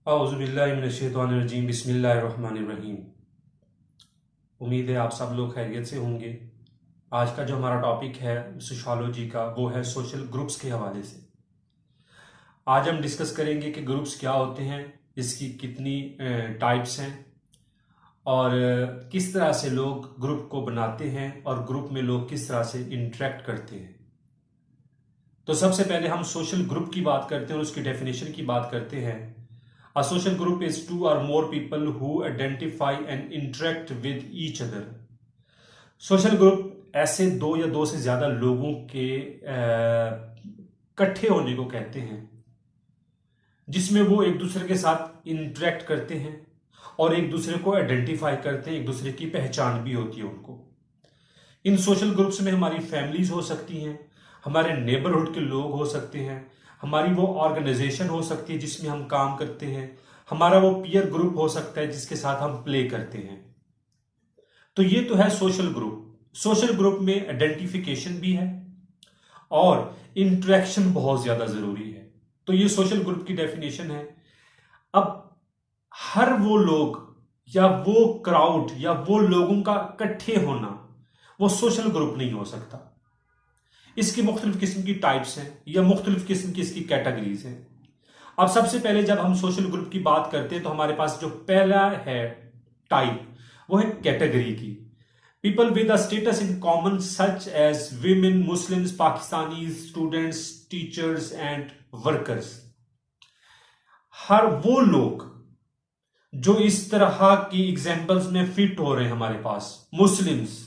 औज़ुबिल्लाहिमिनश्शैतानिर्रजीम बिस्मिल्लाहिर्रहमानिर्रहीम। उम्मीद है आप सब लोग खैरियत से होंगे। आज का जो हमारा टॉपिक है सोशियोलॉजी का, वो है सोशल ग्रुप्स के हवाले से। आज हम डिस्कस करेंगे कि ग्रुप्स क्या होते हैं, इसकी कितनी टाइप्स हैं और किस तरह से लोग ग्रुप को बनाते हैं और ग्रुप में लोग किस तरह से इंटरेक्ट करते हैं। तो सबसे पहले हम सोशल ग्रुप की बात करते हैं और उसकी डेफिनेशन की बात करते हैं। A social group is two or more people who identify and interact with each other. Social group ऐसे दो या दो से ज्यादा लोगों के इकट्ठे होने को कहते हैं जिसमें वो एक दूसरे के साथ इंटरेक्ट करते हैं और एक दूसरे को आइडेंटिफाई करते हैं, एक दूसरे की पहचान भी होती है उनको। इन सोशल ग्रुप्स में हमारी फैमिलीज हो सकती हैं, हमारे नेबरहुड के लोग हो सकते हैं, हमारी वो ऑर्गेनाइजेशन हो सकती है जिसमें हम काम करते हैं, हमारा वो पीयर ग्रुप हो सकता है जिसके साथ हम प्ले करते हैं। तो ये तो है सोशल ग्रुप। सोशल ग्रुप में आइडेंटिफिकेशन भी है और इंटरेक्शन बहुत ज्यादा जरूरी है। तो ये सोशल ग्रुप की डेफिनेशन है। अब हर वो लोग या वो क्राउड या वो लोगों का इकट्ठे होना वो सोशल ग्रुप नहीं हो सकता। इसकी मुख्तलिफ किस्म की टाइप्स हैं या मुख्तलिफ किस्म की इसकी कैटेगरीज हैं। अब सबसे पहले जब हम सोशल ग्रुप की बात करते हैं तो हमारे पास जो पहला है टाइप, वो है कैटेगरी की। People with a status in common such as women, Muslims, Pakistani students, teachers and workers. हर वो लोग जो इस तरह की एग्जाम्पल्स में फिट हो रहे हैं हमारे पास, Muslims,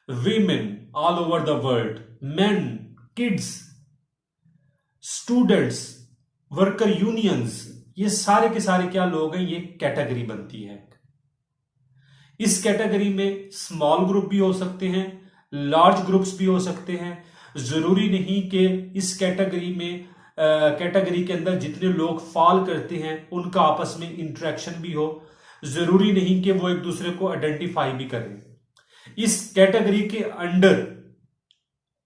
women all over the world, men, kids, students, worker unions, ये सारे के सारे क्या लोग हैं, ये कैटेगरी बनती है। इस कैटेगरी में स्मॉल ग्रुप भी हो सकते हैं, लार्ज ग्रुप्स भी हो सकते हैं। जरूरी नहीं कि इस कैटेगरी में कैटेगरी के अंदर जितने लोग फॉल करते हैं उनका आपस में इंटरेक्शन भी हो। जरूरी नहीं कि वो एक दूसरे को आइडेंटिफाई भी करें। इस कैटेगरी के अंडर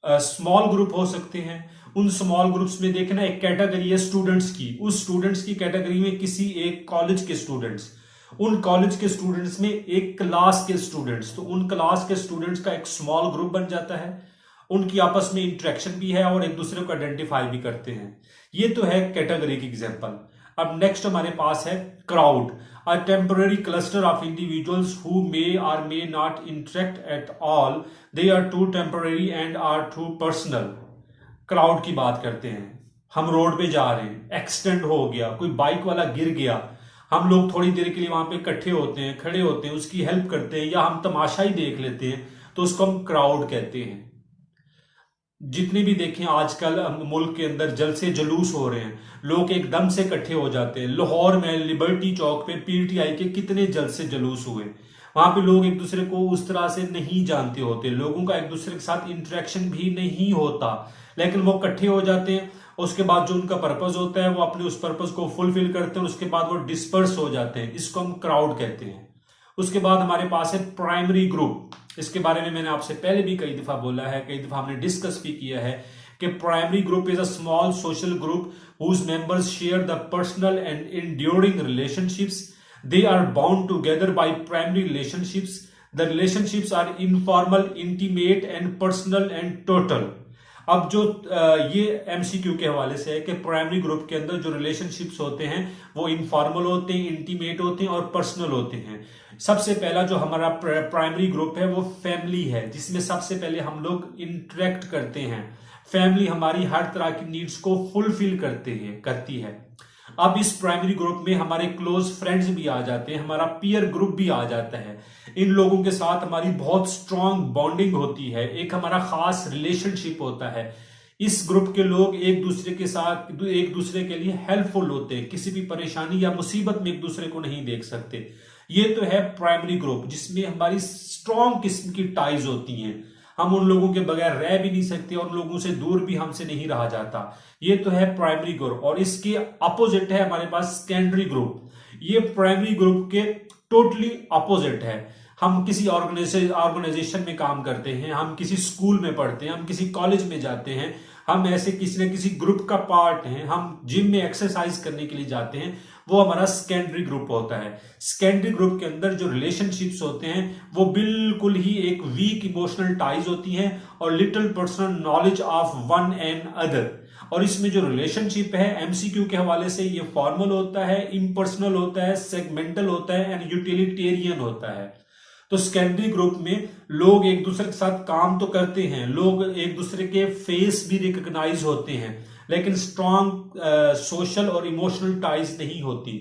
स्मॉल ग्रुप हो सकते हैं। उन स्मॉल ग्रुप्स में देखना, एक कैटेगरी है स्टूडेंट्स की, उस स्टूडेंट्स की कैटेगरी में किसी एक कॉलेज के स्टूडेंट्स, उन कॉलेज के स्टूडेंट्स में एक क्लास के स्टूडेंट्स, तो उन क्लास के स्टूडेंट्स का एक स्मॉल ग्रुप बन जाता है। उनकी आपस में इंटरेक्शन भी है और एक दूसरे को आइडेंटिफाई भी करते हैं। ये तो है कैटेगरी की एग्जांपल। अब नेक्स्ट हमारे पास है crowd, a temporary cluster of individuals who may or may not interact at all. They are too temporary and are too personal. Crowd की बात करते हैं। हम रोड पे जा रहे हैं, एक्सीडेंट हो गया, कोई बाइक वाला गिर गया, हम लोग थोड़ी देर के लिए वहां पे इकट्ठे होते हैं, खड़े होते हैं, उसकी हेल्प करते हैं या हम तमाशा ही देख लेते हैं, तो उसको हम क्राउड कहते हैं। जितने भी देखें आजकल मुल्क के अंदर जलसे जुलूस हो रहे हैं, लोग एकदम से इकट्ठे हो जाते हैं। लाहौर में लिबर्टी चौक पे पीटीआई के कितने जलसे जुलूस हुए। वहां पे लोग एक दूसरे को उस तरह से नहीं जानते होते, लोगों का एक दूसरे के साथ इंटरेक्शन भी नहीं होता, लेकिन वो इकट्ठे हो जाते हैं। उसके बाद जो उनका पर्पज होता है वो अपने उस पर्पज को फुलफिल करते हैं, उसके बाद वो डिस्पर्स हो जाते हैं। इसको हम क्राउड कहते हैं। उसके बाद हमारे पास है प्राइमरी ग्रुप। इसके बारे में मैंने आपसे पहले भी कई दफा बोला है, कई दफा हमने डिस्कस भी किया है कि primary group is a small social group whose members share the personal and enduring relationships. They are bound together by primary relationships. The relationships are informal, intimate and personal and total. अब जो ये MCQ के हवाले से है कि primary group के अंदर जो रिलेशनशिप्स होते हैं वो इनफॉर्मल होते हैं, इंटीमेट होते हैं और पर्सनल होते हैं। सबसे पहला जो हमारा प्राइमरी ग्रुप है वो फैमिली है, जिसमें सबसे पहले हम लोग इंटरेक्ट करते हैं। फैमिली हमारी हर तरह की नीड्स को फुलफिल करती है। अब इस प्राइमरी ग्रुप में हमारे क्लोज फ्रेंड्स भी आ जाते हैं, हमारा पीयर ग्रुप भी आ जाता है। इन लोगों के साथ हमारी बहुत स्ट्रांग बॉन्डिंग होती है, एक हमारा खास रिलेशनशिप होता है। इस ग्रुप के लोग एक दूसरे के साथ एक दूसरे के लिए हेल्पफुल होते हैं, किसी भी परेशानी या मुसीबत में एक दूसरे को नहीं देख सकते। ये तो है प्राइमरी ग्रुप जिसमें हमारी स्ट्रांग किस्म की टाइज होती हैं, हम उन लोगों के बगैर रह भी नहीं सकते और लोगों से दूर भी हमसे नहीं रहा जाता। ये तो है प्राइमरी ग्रुप। और इसके अपोजिट है हमारे पास सेकेंडरी ग्रुप। ये प्राइमरी ग्रुप के टोटली अपोजिट है। हम किसी ऑर्गेनाइजेशन में काम करते हैं, हम किसी स्कूल में पढ़ते हैं, हम किसी कॉलेज में जाते हैं, हम ऐसे किसी न किसी ग्रुप का पार्ट हैं, हम जिम में एक्सरसाइज करने के लिए जाते हैं। वो हमारा सेकेंडरी ग्रुप होता है। सेकेंडरी ग्रुप के अंदर जो रिलेशनशिप्स होते हैं वो बिल्कुल ही एक वीक इमोशनल टाइज होती हैं और little personal knowledge of one and other. और इसमें जो रिलेशनशिप है एमसीक्यू के हवाले से ये फॉर्मल होता है, इम्पर्सनल होता है, सेगमेंटल होता है एंड यूटिलिटेरियन होता है। तो सेकेंडरी ग्रुप में लोग एक दूसरे के साथ काम तो करते हैं, लोग एक दूसरे के फेस भी रिकॉग्नाइज होते हैं, लेकिन स्ट्रॉन्ग सोशल और इमोशनल टाइज नहीं होती।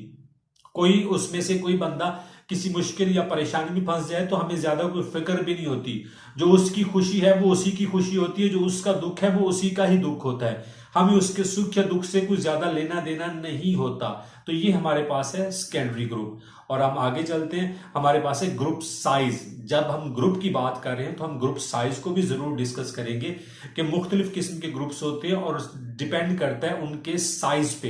कोई उसमें से कोई बंदा किसी मुश्किल या परेशानी में फंस जाए तो हमें ज्यादा कोई फिक्र भी नहीं होती। जो उसकी खुशी है वो उसी की खुशी होती है, जो उसका दुख है वो उसी का ही दुख होता है। हमें उसके सुख या दुख से कुछ ज्यादा लेना देना नहीं होता। तो ये हमारे पास है सेकेंडरी ग्रुप। और हम आगे चलते हैं, हमारे पास है ग्रुप साइज। जब हम ग्रुप की बात कर रहे हैं तो हम ग्रुप साइज को भी जरूर डिस्कस करेंगे कि मुख्तलिफ किस्म के ग्रुप्स होते हैं और डिपेंड करता है उनके साइज पे।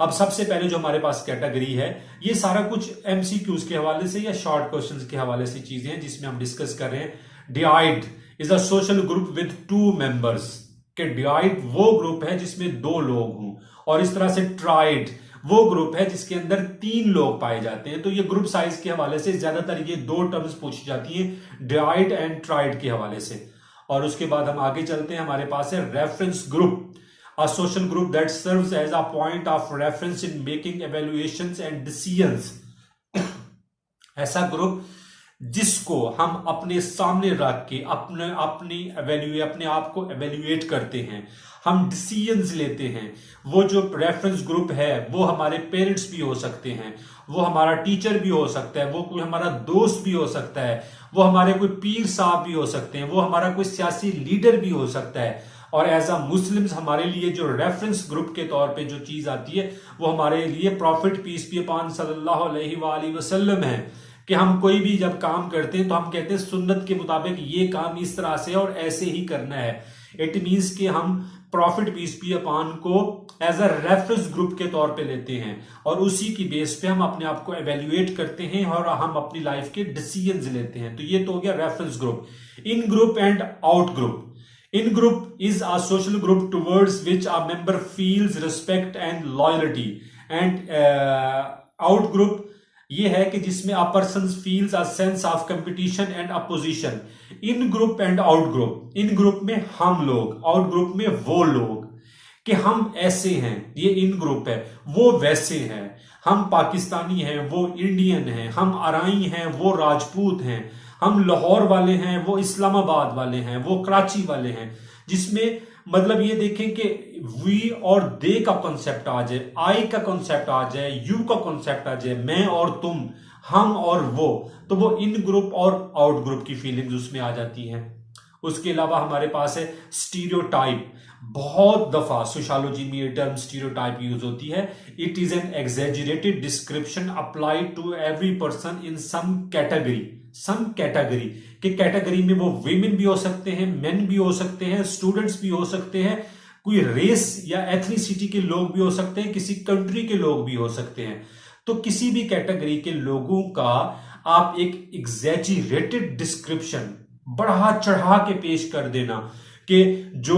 अब सबसे पहले जो हमारे पास कैटेगरी है, ये सारा कुछ एमसीक्यूज के हवाले से या शॉर्ट क्वेश्चंस के हवाले से चीजें हैं जिसमें हम डिस्कस कर रहे हैं। Divide is a social group with 2 members. के डिवाइड वो ग्रुप है जिसमें 2 लोग हों। और इस तरह से ट्राइड वो ग्रुप है जिसके अंदर 3 लोग पाए जाते हैं। तो ये ग्रुप साइज के हवाले से ज्यादातर ये 2 टर्म्स पूछी जाती हैं, डिवाइड एंड ट्राइड के हवाले से। और उसके बाद हम आगे चलते हैं, हमारे पास है reference group, a social group that serves as a point of reference in making evaluations and decisions। ऐसा ग्रुप जिसको हम अपने सामने रख के अपने आप को एवेल्युएट करते हैं, हम डिसीजंस लेते हैं। वो जो रेफरेंस ग्रुप है वो हमारे पेरेंट्स भी हो सकते हैं, वो हमारा टीचर भी हो सकता है, वो कोई हमारा दोस्त भी हो सकता है, वो हमारे कोई पीर साहब भी हो सकते हैं, वो हमारा कोई सियासी लीडर भी हो सकता है। और एज अ मुस्लिम्स हमारे लिए जो रेफरेंस ग्रुप के तौर पे जो चीज आती है वो हमारे लिए प्रॉफिट पीस बी अपॉन सल्लल्लाहु अलैहि वसल्लम है कि हम कोई भी जब काम करते हैं तो हम कहते हैं सुन्नत के मुताबिक ये काम इस तरह से और ऐसे ही करना है। इट मीन्स कि हम प्रॉफिट पीस बी अपॉन को एज अ रेफरेंस ग्रुप के तौर पे लेते हैं और उसी की बेस पे हम अपने आप को एवेल्युएट करते हैं और हम अपनी लाइफ के डिसीजंस लेते हैं। तो ये तो हो गया reference group. In group and out group. In group is a social group towards which a member feels respect and loyalty, and out group ये है कि जिसमें a person feels a sense of competition and opposition। in group and out group, in group में हम लोग, out group में वो लोग कि हम ऐसे हैं, ये इन ग्रुप है, वो वैसे हैं, हम पाकिस्तानी हैं वो इंडियन हैं, हम अराई हैं वो राजपूत हैं, हम लाहौर वाले हैं वो इस्लामाबाद वाले हैं, वो कराची वाले हैं। जिसमें मतलब ये देखें कि वी और दे का कॉन्सेप्ट आ जाए, आई का कॉन्सेप्ट आ जाए, यू का कॉन्सेप्ट आ जाए, मैं और तुम, हम और वो, तो वो इन ग्रुप और आउट ग्रुप की फीलिंग्स उसमें आ जाती हैं। उसके अलावा हमारे पास है स्टीरियोटाइप। बहुत दफा सोशियोलॉजी में ये टर्म स्टीरियोटाइप यूज होती है। It is an exaggerated description applied to every person in some category के कैटेगरी में वो विमेन भी हो सकते हैं, मेन भी हो सकते हैं, स्टूडेंट्स भी हो सकते हैं, कोई रेस या एथनिसिटी के लोग भी हो सकते हैं, किसी कंट्री के लोग भी हो सकते हैं। तो किसी भी कैटेगरी के लोगों का आप एक एग्जेजरेटेड डिस्क्रिप्शन बढ़ा चढ़ा के पेश कर देना कि जो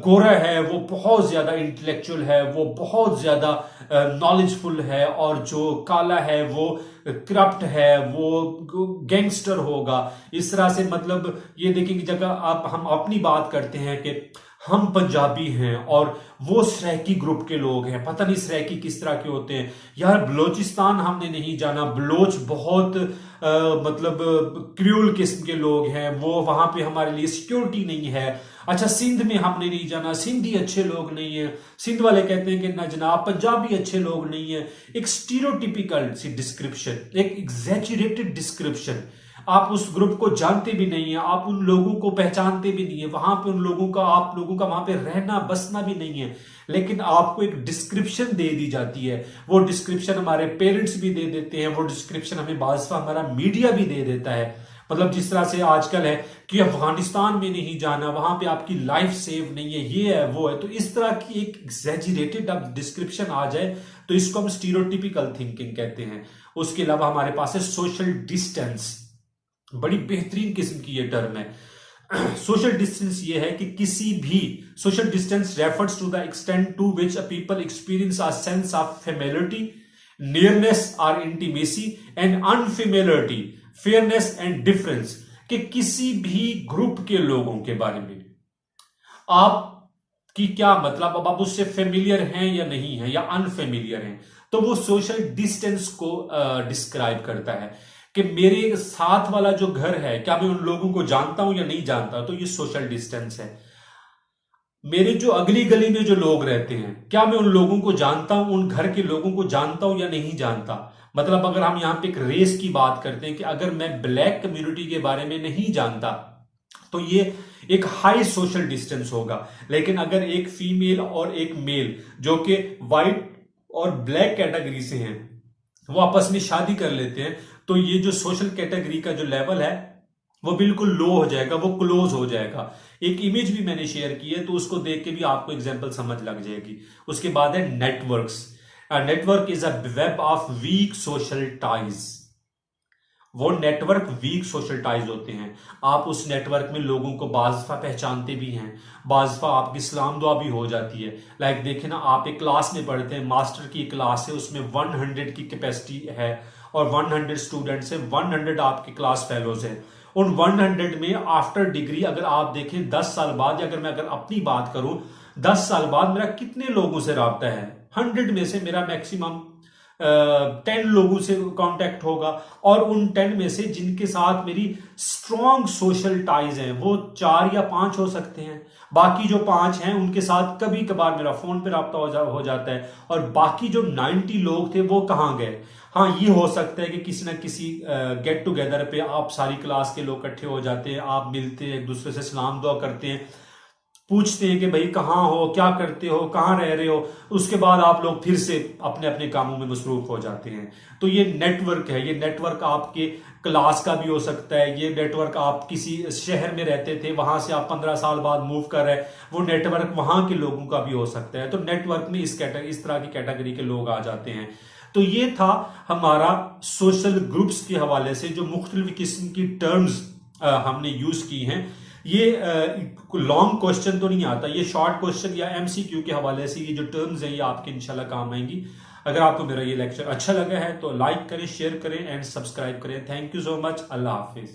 गोरा है वो बहुत ज्यादा इंटेलेक्चुअल है, वो बहुत ज्यादा नॉलेजफुल है, और जो काला है वो करप्ट है, वो गैंगस्टर होगा। इस तरह से मतलब ये देखिए कि जगह हम अपनी बात करते हैं कि हम पंजाबी हैं और वो सराइकी ग्रुप के लोग हैं, पता नहीं सराइकी किस तरह के होते हैं यार। बलोचिस्तान हमने नहीं जाना, बलोच बहुत मतलब क्रूअल किस्म के लोग हैं, वो वहां पे हमारे लिए सिक्योरिटी नहीं है। अच्छा, सिंध में हमने नहीं जाना, सिंधी अच्छे लोग नहीं है, सिंध वाले कहते हैं कि ना जनाब पंजाबी अच्छे लोग नहीं है। एक स्टीरियोटिपिकल सी डिस्क्रिप्शन, एक एग्जैजरेटेड डिस्क्रिप्शन। आप उस ग्रुप को जानते भी नहीं है, आप उन लोगों को पहचानते भी नहीं है, वहां पे उन लोगों का आप लोगों का वहां पे रहना बसना भी नहीं है, लेकिन आपको एक डिस्क्रिप्शन दे दी जाती है। वो डिस्क्रिप्शन हमारे पेरेंट्स भी दे देते हैं, वो डिस्क्रिप्शन हमें बादशाह हमारा मीडिया भी दे देता है। मतलब जिस तरह से आजकल है कि अफगानिस्तान में नहीं जाना, वहां पे आपकी लाइफ सेव नहीं है, ये है वो है। तो इस तरह की एक एग्जैजरेटेड अब डिस्क्रिप्शन आ जाए तो इसको हम स्टीरियोटिपिकल थिंकिंग कहते हैं। उसके अलावा हमारे पास है सोशल डिस्टेंस। बड़ी बेहतरीन किस्म की ये टर्म है। सोशल डिस्टेंस ये है कि किसी भी social distance refers to the extent to which a people experience a sense of familiarity nearness और intimacy and unfamiliarity, fairness and difference, कि किसी भी ग्रुप के लोगों के बारे में आप कि क्या मतलब, अब आप उससे फेमिलियर हैं या नहीं है या अनफेमिलियर हैं, तो वो सोशल डिस्टेंस को डिस्क्राइब करता है कि मेरे साथ वाला जो घर है क्या मैं उन लोगों को जानता हूं या नहीं जानता, तो ये सोशल डिस्टेंस है। मेरे जो अगली गली में जो लोग रहते हैं क्या मैं उन लोगों को जानता हूं, उन घर के लोगों को जानता हूं या नहीं जानता। मतलब अगर हम यहां पे एक रेस की बात करते हैं कि अगर मैं ब्लैक कम्युनिटी के बारे में नहीं जानता तो ये एक हाई सोशल डिस्टेंस होगा। लेकिन अगर एक फीमेल और एक मेल जो कि व्हाइट और ब्लैक कैटेगरी से हैं वो आपस में शादी कर लेते हैं, तो ये जो सोशल कैटेगरी का जो लेवल है वो बिल्कुल लो हो जाएगा, वो क्लोज हो जाएगा। एक इमेज भी मैंने शेयर की है तो उसको देख के भी आपको एग्जांपल समझ लग जाएगी। उसके बाद है networks. Network is a web of weak social ties. वो नेटवर्क वीक सोशल टाइज होते हैं। आप उस नेटवर्क में लोगों को बाज़ पहचानते भी हैं, बाज़ आपकी सलाम दुआ भी हो जाती है। लाइक देखें ना, आप एक क्लास में पढ़ते हैं, मास्टर की क्लास है, उसमें 100 की कैपेसिटी है और 100 स्टूडेंट्स हैं, 100 आपके क्लास फेलोज हैं। उन 100 में आफ्टर डिग्री अगर आप देखें 10 साल बाद, या अगर अपनी बात करूं 10 साल बाद मेरा कितने लोगों से रब्ता है, 100 में से मेरा मैक्सिमम 10 लोगों से कांटेक्ट होगा। और उन 10 में से जिनके साथ मेरी स्ट्रॉन्ग सोशल टाइज हैं वो 4 या 5 हो सकते हैं। बाकी जो 5 हैं उनके साथ कभी कभार मेरा फोन पे रब्ता हो जाता है। और बाकी जो 90 लोग थे वो कहाँ गए। हाँ, ये हो सकता है कि किसी ना किसी गेट टुगेदर पे आप सारी क्लास के लोग इकट्ठे हो जाते हैं, आप मिलते हैं, एक दूसरे से सलाम दुआ करते हैं, पूछते हैं कि भाई कहाँ हो, क्या करते हो, कहाँ रह रहे हो। उसके बाद आप लोग फिर से अपने अपने कामों में मसरूफ हो जाते हैं। तो ये नेटवर्क है। ये नेटवर्क आपके क्लास का भी हो सकता है। ये नेटवर्क आप किसी शहर में रहते थे, वहां से आप 15 साल बाद मूव कर रहे, वो नेटवर्क वहां के लोगों का भी हो सकता है। तो नेटवर्क में इस तरह की कैटेगरी के लोग आ जाते हैं। तो ये था हमारा सोशल ग्रुप्स के हवाले से जो मुख्तलिफ किस्म की टर्म्स हमने यूज की हैं। ये लॉन्ग क्वेश्चन तो नहीं आता, ये शॉर्ट क्वेश्चन या एमसीक्यू के हवाले से ये जो टर्म्स हैं ये आपके इंशाल्लाह काम आएंगी। अगर आपको मेरा ये लेक्चर अच्छा लगा है तो लाइक करें, शेयर करें एंड सब्सक्राइब करें। Thank you so much. Allah Hafiz.